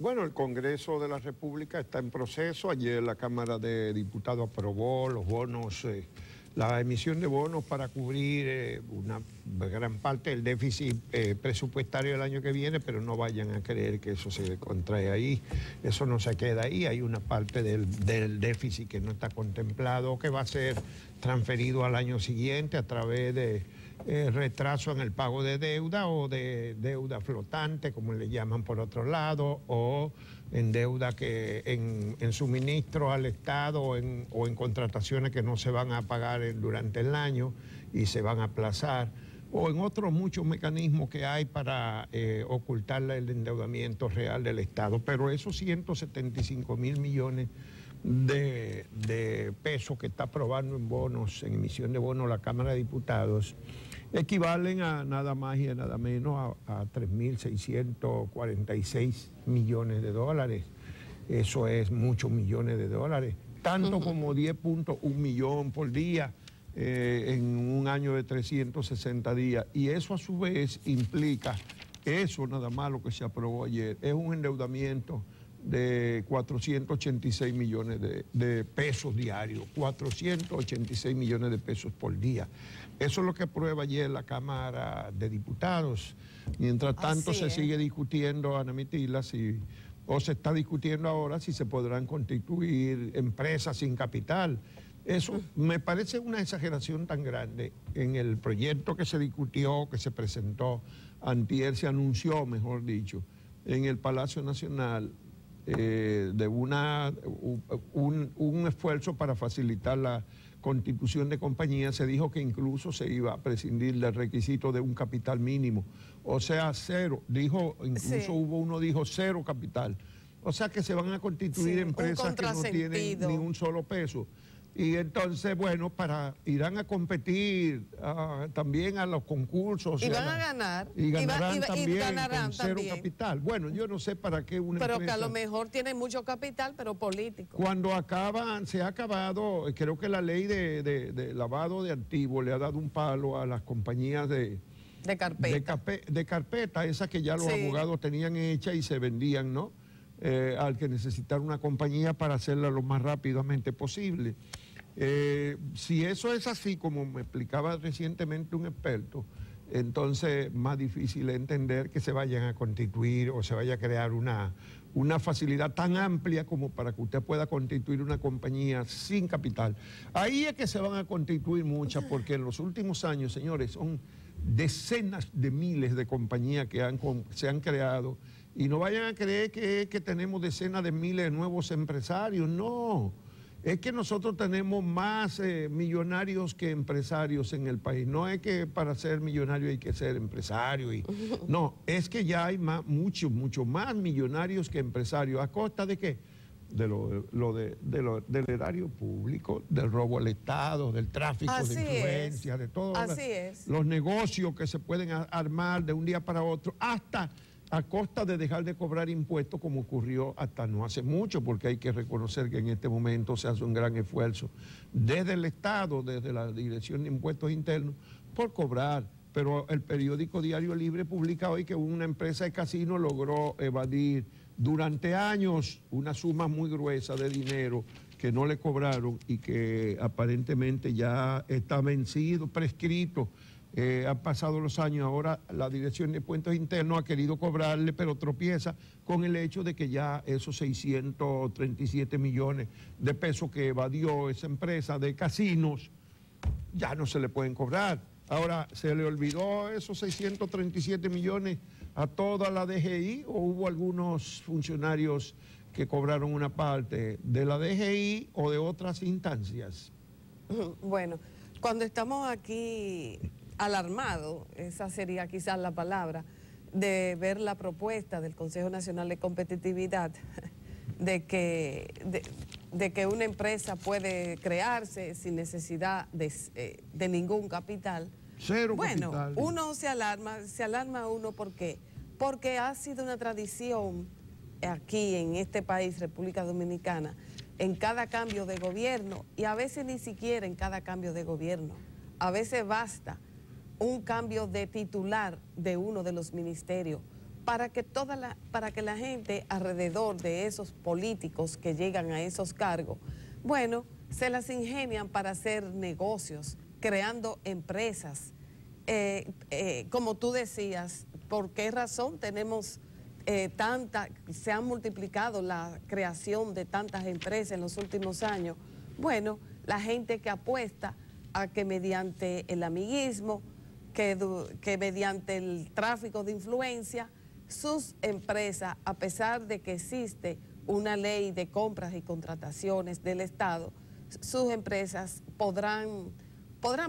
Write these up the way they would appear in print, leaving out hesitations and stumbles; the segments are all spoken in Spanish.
Bueno, el Congreso de la República está en proceso. Ayer la Cámara de Diputados aprobó los bonos, la emisión de bonos para cubrir una gran parte del déficit presupuestario del año que viene, pero no vayan a creer que eso se contrae ahí. Eso no se queda ahí. Hay una parte del déficit que no está contemplado, que va a ser transferido al año siguiente a través de retraso en el pago de deuda o de deuda flotante, como le llaman por otro lado, o en deuda que en suministro al Estado o en contrataciones que no se van a pagar durante el año y se van a aplazar, o en otros muchos mecanismos que hay para ocultar el endeudamiento real del Estado. Pero esos 175.000 millones de pesos que está aprobando en bonos, en emisión de bonos la Cámara de Diputados, equivalen a nada más y a nada menos a 3.646 millones de dólares. Eso es muchos millones de dólares, tanto como 10.1 millón por día en un año de 360 días. Y eso a su vez implica, eso nada más lo que se aprobó ayer, es un endeudamiento de 486 millones de pesos diarios, 486 millones de pesos por día. Eso es lo que aprueba ayer la Cámara de Diputados. Mientras tanto se sigue discutiendo, Ana Mitila, o se está discutiendo ahora si se podrán constituir empresas sin capital. Eso me parece una exageración tan grande. En el proyecto que se discutió, que se presentó antier, se anunció, mejor dicho, en el Palacio Nacional, de un esfuerzo para facilitar la constitución de compañías. Se dijo que incluso se iba a prescindir del requisito de un capital mínimo, o sea, cero. Incluso hubo uno dijo cero capital. O sea que se van a constituir empresas que no tienen ni un solo peso. Y entonces, bueno, irán a competir también a los concursos. Y van a ganar. Y ganarán también con cero capital. Bueno, yo no sé para qué una empresa... Pero que a lo mejor tienen mucho capital, pero político. Cuando se ha acabado, creo que la ley de lavado de activos le ha dado un palo a las compañías de carpeta, esas que ya los abogados tenían hechas y se vendían, ¿no? Al que necesitar una compañía para hacerla lo más rápidamente posible. Si eso es así, como me explicaba recientemente un experto, entonces más difícil es entender que se vayan a constituir o se vaya a crear una facilidad tan amplia como para que usted pueda constituir una compañía sin capital. Ahí es que se van a constituir muchas, porque en los últimos años, señores, son decenas de miles de compañías que se han creado. Y no vayan a creer que tenemos decenas de miles de nuevos empresarios, no. Es que nosotros tenemos más millonarios que empresarios en el país. No es que para ser millonario hay que ser empresario. No, es que ya hay mucho más millonarios que empresarios. ¿A costa de qué? Del erario público, del robo al Estado, del tráfico de influencia, de todos los negocios que se pueden armar de un día para otro, hasta a costa de dejar de cobrar impuestos, como ocurrió hasta no hace mucho, porque hay que reconocer que en este momento se hace un gran esfuerzo desde el Estado, desde la Dirección de Impuestos Internos, por cobrar. Pero el periódico Diario Libre publica hoy que una empresa de casino logró evadir durante años una suma muy gruesa de dinero que no le cobraron y que aparentemente ya está vencido, prescrito. Han pasado los años, ahora la Dirección de Impuestos Internos ha querido cobrarle, pero tropieza con el hecho de que ya esos 637 millones de pesos que evadió esa empresa de casinos, ya no se le pueden cobrar. Ahora, ¿se le olvidó esos 637 millones a toda la DGI o hubo algunos funcionarios que cobraron una parte de la DGI o de otras instancias? Bueno, cuando estamos aquí alarmado, esa sería quizás la palabra, de ver la propuesta del Consejo Nacional de Competitividad de que una empresa puede crearse sin necesidad de ningún capital. Cero capital. Uno se alarma uno ¿por qué? Porque ha sido una tradición aquí en este país, República Dominicana, en cada cambio de gobierno, y a veces ni siquiera en cada cambio de gobierno, a veces basta un cambio de titular de uno de los ministerios para que la gente alrededor de esos políticos que llegan a esos cargos, bueno, se las ingenian para hacer negocios, creando empresas. Como tú decías, ¿por qué razón tenemos se han multiplicado la creación de tantas empresas en los últimos años? Bueno, la gente que apuesta a que mediante el amiguismo, que mediante el tráfico de influencia, sus empresas, a pesar de que existe una ley de compras y contrataciones del Estado, sus empresas podrán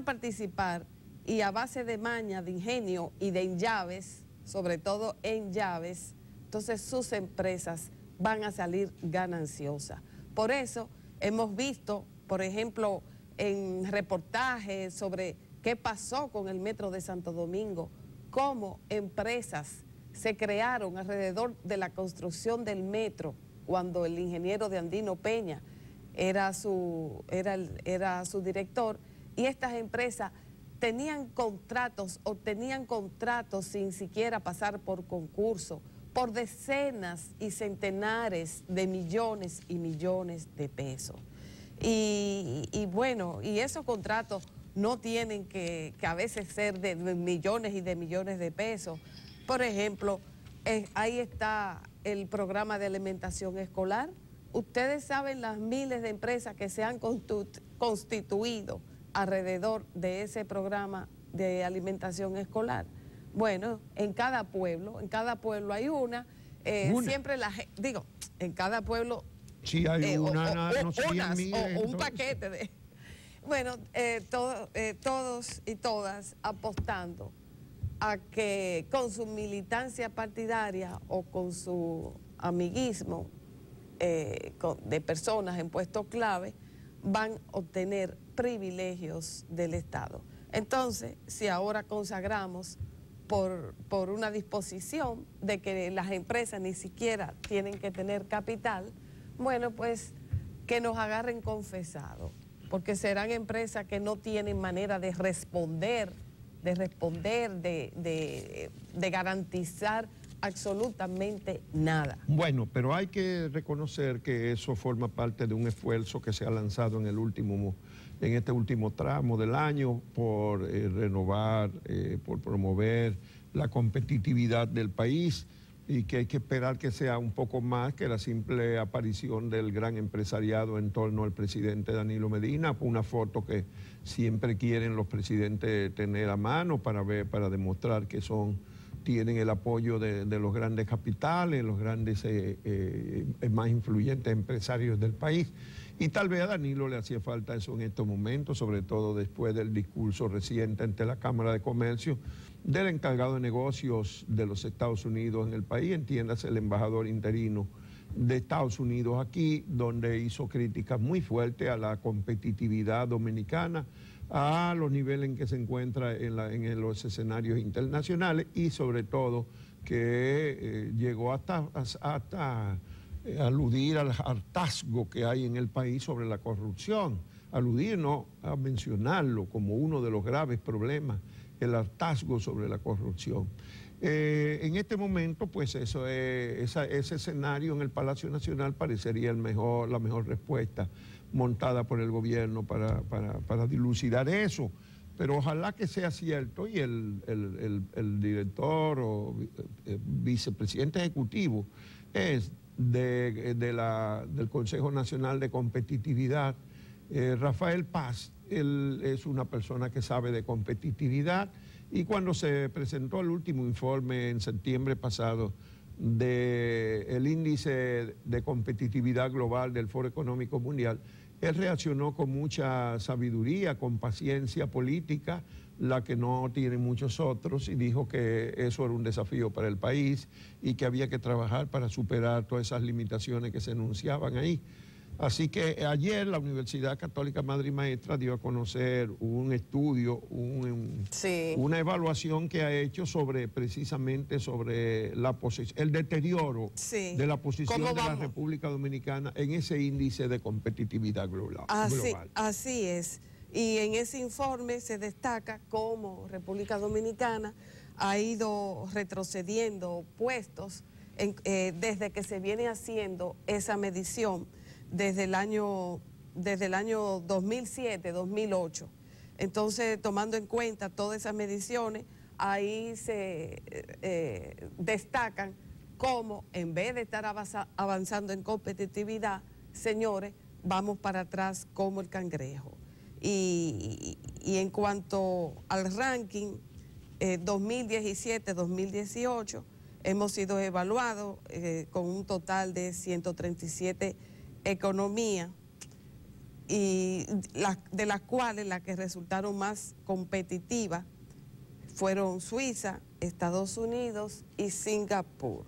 participar, y a base de maña, de ingenio y de llaves, sobre todo en llaves, entonces sus empresas van a salir gananciosas. Por eso hemos visto, por ejemplo, en reportajes sobre qué pasó con el Metro de Santo Domingo, cómo empresas se crearon alrededor de la construcción del metro, cuando el ingeniero de Andino Peña era su director, y estas empresas obtenían contratos sin siquiera pasar por concurso, por decenas y centenares de millones y millones de pesos. Y bueno, y esos contratos no tienen que a veces ser de millones y de millones de pesos. Por ejemplo, ahí está el programa de alimentación escolar. Ustedes saben las miles de empresas que se han constituido alrededor de ese programa de alimentación escolar. Bueno, en cada pueblo hay una. Siempre en cada pueblo. Sí, hay una, un paquete de... Bueno, todos y todas apostando a que con su militancia partidaria o con su amiguismo de personas en puestos clave, van a obtener privilegios del Estado. Entonces, si ahora consagramos por una disposición de que las empresas ni siquiera tienen que tener capital, bueno, pues que nos agarren confesados, porque serán empresas que no tienen manera de responder, de garantizar absolutamente nada. Bueno, pero hay que reconocer que eso forma parte de un esfuerzo que se ha lanzado en este último tramo del año por renovar, por promover la competitividad del país, y que hay que esperar que sea un poco más que la simple aparición del gran empresariado en torno al presidente Danilo Medina, una foto que siempre quieren los presidentes tener a mano para demostrar que tienen el apoyo de los grandes capitales, los grandes más influyentes empresarios del país. Y tal vez a Danilo le hacía falta eso en estos momentos, sobre todo después del discurso reciente ante la Cámara de Comercio del encargado de negocios de los Estados Unidos en el país, entiéndase el embajador interino de Estados Unidos aquí, donde hizo críticas muy fuertes a la competitividad dominicana, a los niveles en que se encuentra en los escenarios internacionales, y sobre todo que llegó hasta aludir al hartazgo que hay en el país sobre la corrupción, aludir, no a mencionarlo como uno de los graves problemas, el hartazgo sobre la corrupción. En este momento, pues ese escenario en el Palacio Nacional parecería la mejor respuesta montada por el gobierno para dilucidar eso. Pero ojalá que sea cierto, y el director o vicepresidente ejecutivo del Consejo Nacional de Competitividad, Rafael Paz. Él es una persona que sabe de competitividad, y cuando se presentó el último informe en septiembre pasado del índice de competitividad global del Foro Económico Mundial, él reaccionó con mucha sabiduría, con paciencia política, la que no tienen muchos otros, y dijo que eso era un desafío para el país y que había que trabajar para superar todas esas limitaciones que se enunciaban ahí. Así que ayer la Universidad Católica Madre y Maestra dio a conocer un estudio, una evaluación que ha hecho precisamente sobre el deterioro de la posición de la República Dominicana en ese índice de competitividad global. Así es. Y en ese informe se destaca cómo República Dominicana ha ido retrocediendo puestos desde que se viene haciendo esa medición desde el año 2007-2008. Entonces, tomando en cuenta todas esas mediciones, ahí se destacan cómo, en vez de estar avanzando en competitividad, señores, vamos para atrás como el cangrejo. Y en cuanto al ranking 2017-2018, hemos sido evaluados con un total de 137 economías, y de las cuales las que resultaron más competitivas fueron Suiza, Estados Unidos y Singapur.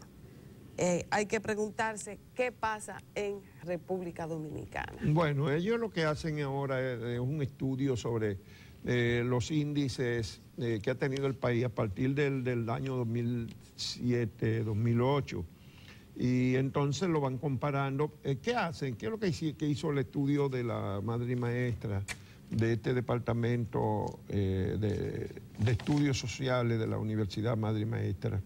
Hay que preguntarse qué pasa en República Dominicana. Bueno, ellos lo que hacen ahora es un estudio sobre los índices que ha tenido el país a partir del año 2007, 2008. Y entonces lo van comparando. ¿Qué hacen? ¿Qué es lo que hizo el estudio de la madre y maestra de este departamento de estudios sociales de la Universidad Madre y Maestra?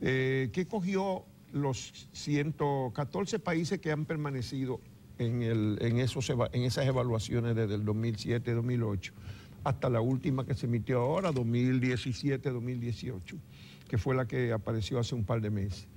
Que cogió los 114 países que han permanecido en esas evaluaciones desde el 2007-2008 hasta la última que se emitió ahora, 2017-2018, que fue la que apareció hace un par de meses.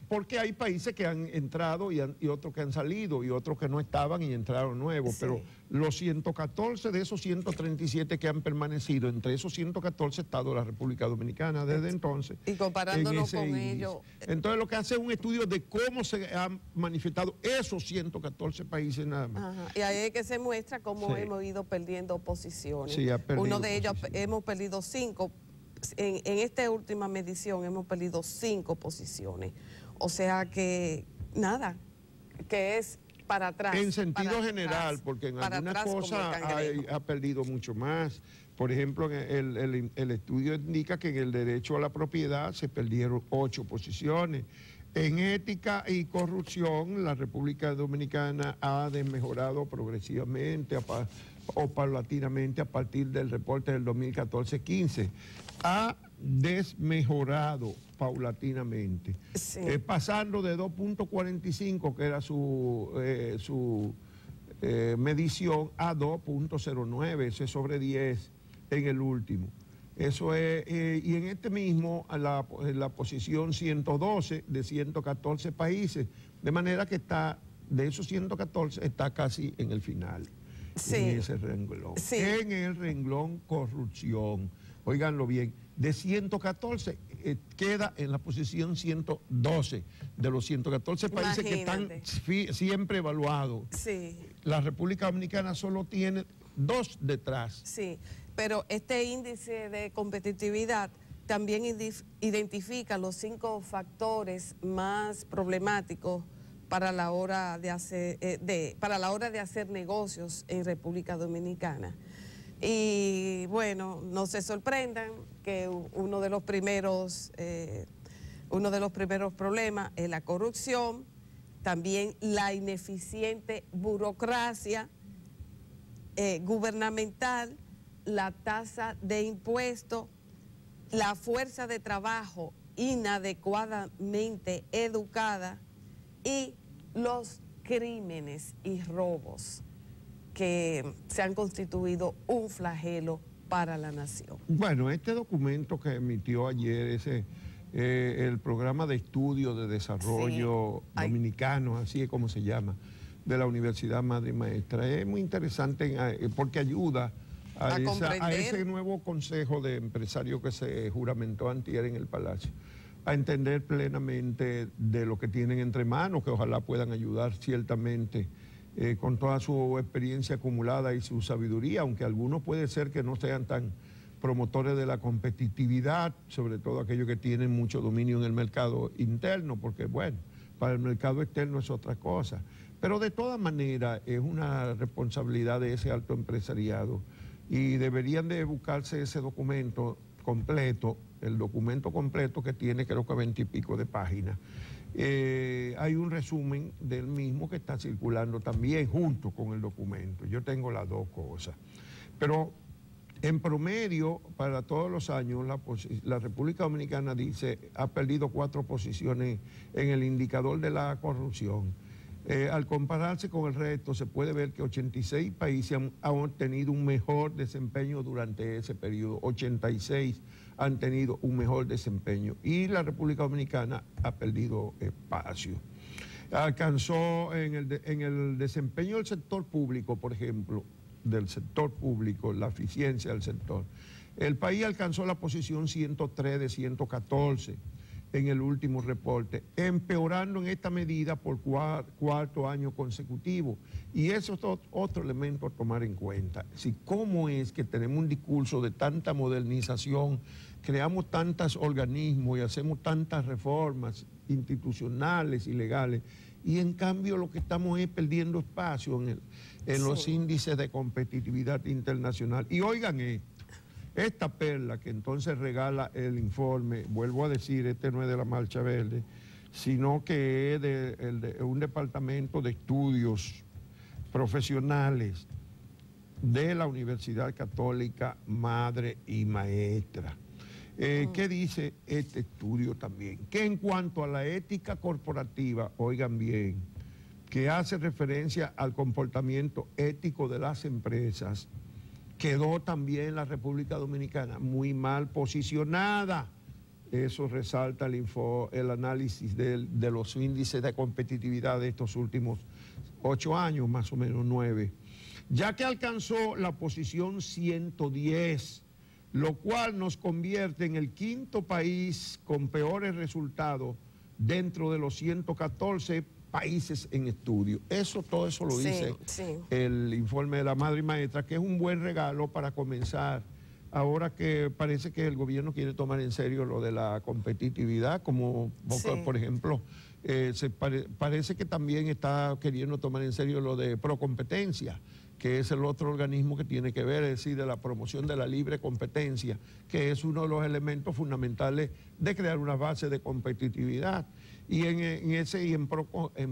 Porque hay países que han entrado y otros que han salido y otros que no estaban y entraron nuevos, sí. Pero los 114 de esos 137 que han permanecido, entre esos 114 ha estado la República Dominicana desde entonces. Y comparándonos con ellos. Entonces lo que hace es un estudio de cómo se han manifestado esos 114 países nada más. Ajá. Y ahí es que se muestra cómo sí. Hemos ido perdiendo posiciones. Sí, uno de ellos hemos perdido 5. En esta última medición hemos perdido 5 posiciones. O sea que, nada, que es para atrás. En sentido general, porque en algunas cosas ha perdido mucho más. Por ejemplo, el estudio indica que en el derecho a la propiedad se perdieron 8 posiciones. En ética y corrupción, la República Dominicana ha desmejorado progresivamente o paulatinamente a partir del reporte del 2014-15. Ha desmejorado paulatinamente, sí. Pasando de 2.45, que era su medición, a 2.09, eso es sobre 10 en el último. Eso es, y en este mismo, en la posición 112 de 114 países, de manera que está, de esos 114, está casi en el final, sí. En ese renglón. Sí. En el renglón corrupción, óiganlo bien, de 114 queda en la posición 112 de los 114 países. Imagínate. Que están siempre evaluados. Sí. La República Dominicana solo tiene 2 detrás. Sí. Pero este índice de competitividad también identifica los 5 factores más problemáticos para la hora de hacer negocios en República Dominicana. Y bueno, no se sorprendan que uno de los primeros problemas es la corrupción, también la ineficiente burocracia gubernamental, la tasa de impuesto, la fuerza de trabajo inadecuadamente educada y los crímenes y robos que se han constituido un flagelo para la nación. Bueno, este documento que emitió ayer, el programa de estudio de desarrollo sí. Dominicano, así es como se llama, de la Universidad Madre y Maestra, es muy interesante porque ayuda a ese nuevo consejo de empresarios que se juramentó antier en el Palacio, a entender plenamente de lo que tienen entre manos, que ojalá puedan ayudar ciertamente con toda su experiencia acumulada y su sabiduría, aunque algunos puede ser que no sean tan promotores de la competitividad, sobre todo aquellos que tienen mucho dominio en el mercado interno, porque bueno, para el mercado externo es otra cosa. Pero de todas maneras es una responsabilidad de ese alto empresariado y deberían de buscarse ese documento completo, el documento completo que tiene creo que 20 y pico de páginas. Hay un resumen del mismo que está circulando también junto con el documento. Yo tengo las dos cosas. Pero En promedio, para todos los años, la República Dominicana ha perdido 4 posiciones en el indicador de la corrupción. Al compararse con el resto, se puede ver que 86 países han obtenido un mejor desempeño durante ese periodo. 86 han tenido un mejor desempeño y la República Dominicana ha perdido espacio. Alcanzó en el desempeño del sector público, por ejemplo, del sector público, la eficiencia del sector. El país alcanzó la posición 103 de 114 en el último reporte, empeorando en esta medida por cuarto año consecutivo. Y eso es otro elemento a tomar en cuenta. Si cómo es que tenemos un discurso de tanta modernización, creamos tantos organismos y hacemos tantas reformas institucionales y legales, y en cambio lo que estamos es perdiendo espacio en los índices de competitividad internacional. Y oigan esta perla que entonces regala el informe, vuelvo a decir, este no es de la Marcha Verde, sino que es de un departamento de estudios profesionales de la Universidad Católica Madre y Maestra. ¿Qué dice este estudio también? Que en cuanto a la ética corporativa, oigan bien, que hace referencia al comportamiento ético de las empresas, quedó también la República Dominicana muy mal posicionada. Eso resalta el análisis de los índices de competitividad de estos últimos 8 años, más o menos 9, ya que alcanzó la posición 110, lo cual nos convierte en el 5º país con peores resultados dentro de los 114 países en estudio. Todo eso lo dice el informe de la Madre y Maestra, que es un buen regalo para comenzar, ahora que parece que el gobierno quiere tomar en serio lo de la competitividad, como por ejemplo, parece que también está queriendo tomar en serio lo de Procompetencia, que es el otro organismo que tiene que ver, es decir, de la promoción de la libre competencia, que es uno de los elementos fundamentales de crear una base de competitividad. Y en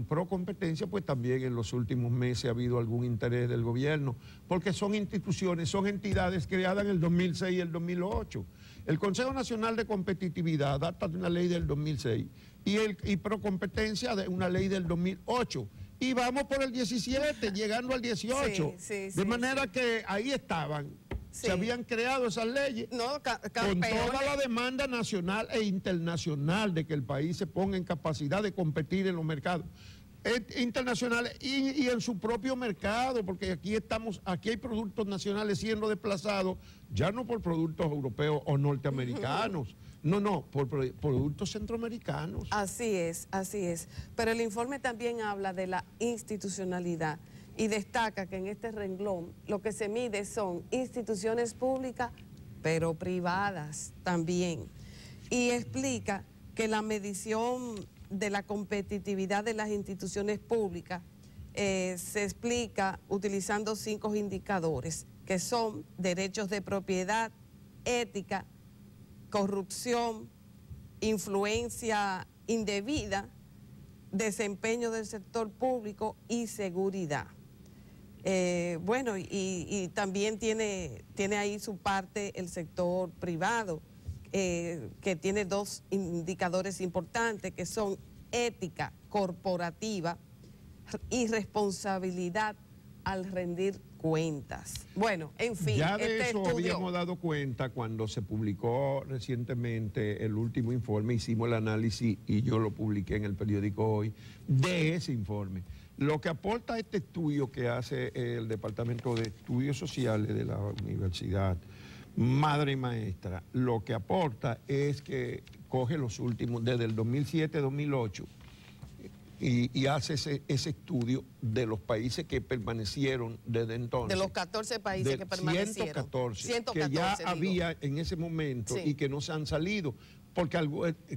Procompetencia, pues también en los últimos meses ha habido algún interés del gobierno, porque son instituciones, son entidades creadas en el 2006 y el 2008. El Consejo Nacional de Competitividad data de una ley del 2006 y Procompetencia de una ley del 2008. Y vamos por el 17, llegando al 18. De manera que ahí estaban. Se habían creado esas leyes con toda la demanda nacional e internacional de que el país se ponga en capacidad de competir en los mercados internacionales y en su propio mercado, porque aquí hay productos nacionales siendo desplazados, ya no por productos europeos o norteamericanos, no, por productos centroamericanos. Así es. Pero el informe también habla de la institucionalidad y destaca que en este renglón lo que se mide son instituciones públicas, pero privadas también. Y explica que la medición de la competitividad de las instituciones públicas se explica utilizando 5 indicadores, que son derechos de propiedad, ética, corrupción, influencia indebida, desempeño del sector público y seguridad. Bueno, y también tiene ahí su parte el sector privado, que tiene 2 indicadores importantes, que son ética corporativa y responsabilidad al rendir cuentas. Bueno, en fin. Ya de eso habíamos dado cuenta cuando se publicó recientemente el último informe, hicimos el análisis y yo lo publiqué en el periódico Hoy, de ese informe. Lo que aporta este estudio que hace el Departamento de Estudios Sociales de la Universidad Madre y Maestra, lo que aporta es que coge los últimos, desde el 2007-2008, y hace ese estudio de los países que permanecieron desde entonces. De los 14 países que permanecieron. 114 que ya había en ese momento y que no se han salido, porque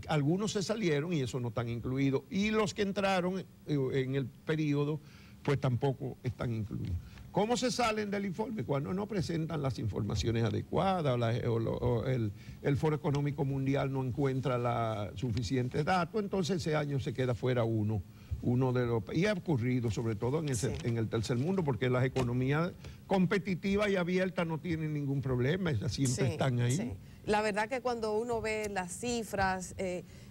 algunos se salieron y esos no están incluidos, y los que entraron en el periodo pues tampoco están incluidos. ¿Cómo se salen del informe? Cuando no presentan las informaciones adecuadas o el Foro Económico Mundial no encuentra suficientes datos, entonces ese año se queda fuera uno y ha ocurrido sobre todo en el tercer mundo, porque las economías competitivas y abiertas no tienen ningún problema, esas siempre están ahí. Sí. La verdad que cuando uno ve las cifras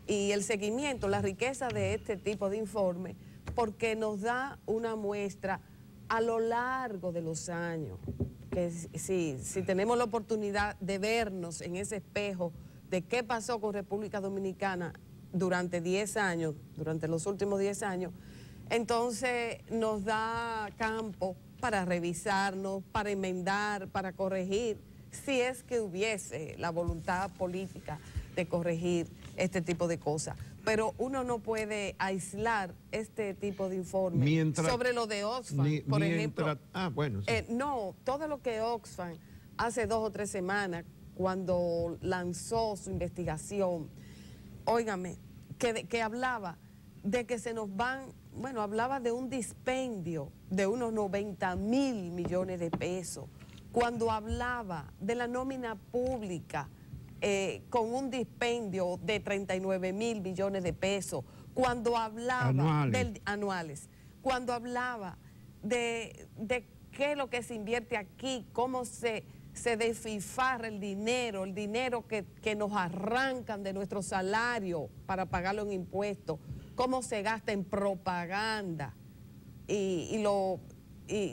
y el seguimiento, la riqueza de este tipo de informe, porque nos da una muestra a lo largo de los años, que si tenemos la oportunidad de vernos en ese espejo de qué pasó con República Dominicana durante 10 años, durante los últimos 10 años, entonces nos da campo para revisarnos, para enmendar, para corregir, si es que hubiese la voluntad política de corregir este tipo de cosas. Pero uno no puede aislar este tipo de informes sobre lo de Oxfam, por ejemplo. Bueno, sí. No, todo lo que Oxfam hace 2 o 3 semanas, cuando lanzó su investigación, óigame, que hablaba de que se nos van, bueno, hablaba de un dispendio de unos 90.000 millones de pesos, cuando hablaba de la nómina pública con un dispendio de 39.000 millones de pesos, cuando hablaba anuales, cuando hablaba de qué es lo que se invierte aquí, cómo se desfifarra el dinero que nos arrancan de nuestro salario para pagarlo en impuestos, cómo se gasta en propaganda. Y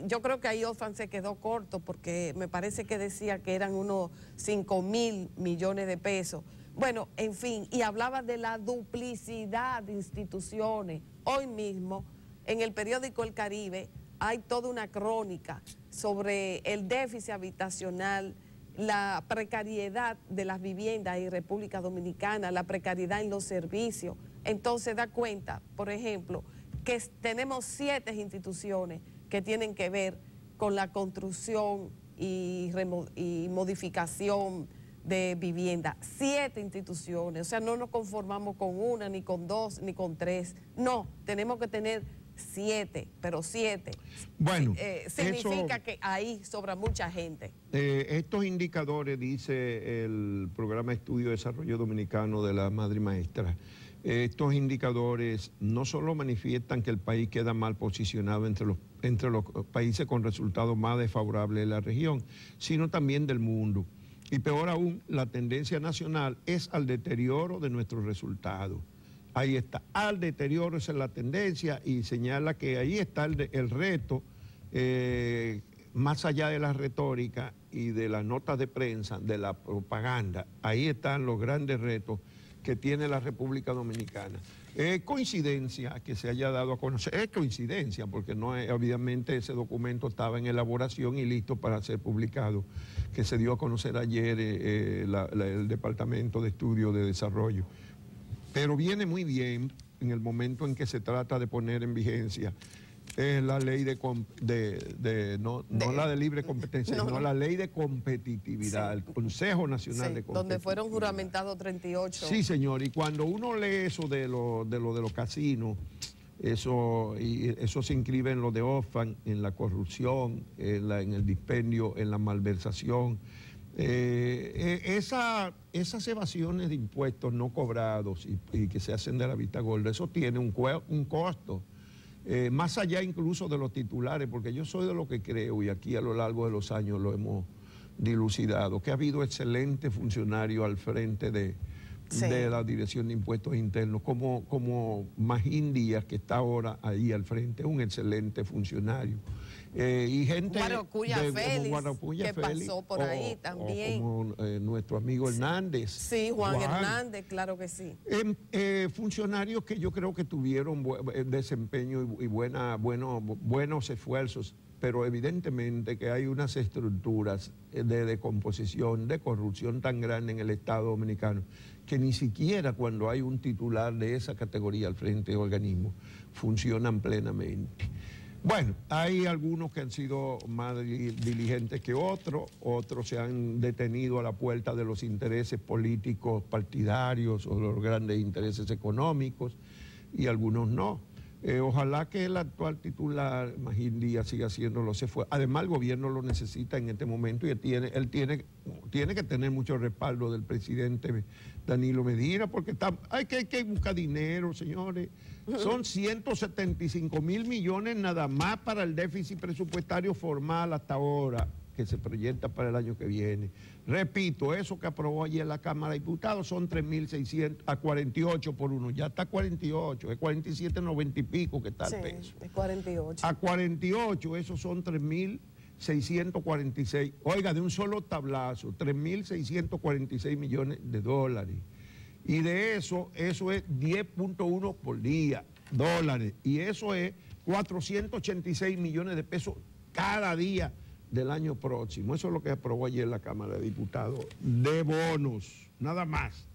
yo creo que ahí Oxfam se quedó corto, porque me parece que decía que eran unos 5.000 millones de pesos. Bueno, en fin, y hablaba de la duplicidad de instituciones. Hoy mismo, en el periódico El Caribe, hay toda una crónica sobre el déficit habitacional, la precariedad de las viviendas en República Dominicana, la precariedad en los servicios. Entonces da cuenta, por ejemplo, que tenemos 7 instituciones que tienen que ver con la construcción y modificación de vivienda. 7 instituciones, o sea, no nos conformamos con una, ni con 2, ni con 3. No, tenemos que tener 7, pero 7. Bueno, significa que ahí sobra mucha gente. Estos indicadores, dice el Programa de Estudio de Desarrollo Dominicano de la Madre Maestra, estos indicadores no solo manifiestan que el país queda mal posicionado entre los países con resultados más desfavorables de la región, sino también del mundo. Y peor aún, la tendencia nacional es al deterioro de nuestros resultados. Ahí está, al deterioro, esa es la tendencia, y señala que ahí está el reto, más allá de la retórica y de las notas de prensa, de la propaganda. Ahí están los grandes retos que tiene la República Dominicana. Es coincidencia que se haya dado a conocer, es coincidencia, porque no es, obviamente ese documento estaba en elaboración y listo para ser publicado, que se dio a conocer ayer el Departamento de Estudio de Desarrollo. Pero viene muy bien en el momento en que se trata de poner en vigencia la ley no la de libre competencia, sino la ley de competitividad, el Consejo Nacional de Competitividad. Donde fueron juramentados 38. Sí, señor, y cuando uno lee eso de los casinos, eso se inscribe en lo de Oxfam, en la corrupción, en el dispendio, en la malversación. Esas evasiones de impuestos no cobrados y que se hacen de la vista gorda, eso tiene un costo. Más allá incluso de los titulares, porque yo soy de lo que creo, y aquí a lo largo de los años lo hemos dilucidado, que ha habido excelentes funcionarios al frente de la Dirección de Impuestos Internos, como Magín Díaz, que está ahora ahí al frente, un excelente funcionario. Y gente Guarapuya Félix, que pasó por ahí también. Como nuestro amigo Hernández. Sí, Juan Hernández, claro que sí. Funcionarios que yo creo que tuvieron desempeño y buenos esfuerzos, pero evidentemente que hay unas estructuras de decomposición, de corrupción tan grande en el Estado Dominicano, que ni siquiera cuando hay un titular de esa categoría al frente del organismo funcionan plenamente. Bueno, hay algunos que han sido más diligentes que otros se han detenido a la puerta de los intereses políticos partidarios o los grandes intereses económicos, y algunos no. Ojalá que el actual titular, Magín Díaz, siga haciéndolo. Además, el gobierno lo necesita en este momento y él tiene que tener mucho respaldo del presidente Danilo Medina, porque hay que buscar dinero, señores. Son 175 mil millones nada más para el déficit presupuestario formal hasta ahora, que se proyecta para el año que viene. Repito, eso que aprobó ayer la Cámara de Diputados son 3.600 a 48 por uno. Ya está 48, es 47.90 y pico que está el peso. Es 48. A 48, esos son 3.646. Oiga, de un solo tablazo, 3.646 millones de dólares. Y de eso es 10.1 por día, dólares. Y eso es 486 millones de pesos cada día del año próximo. Eso es lo que aprobó ayer la Cámara de Diputados, de bonos, nada más.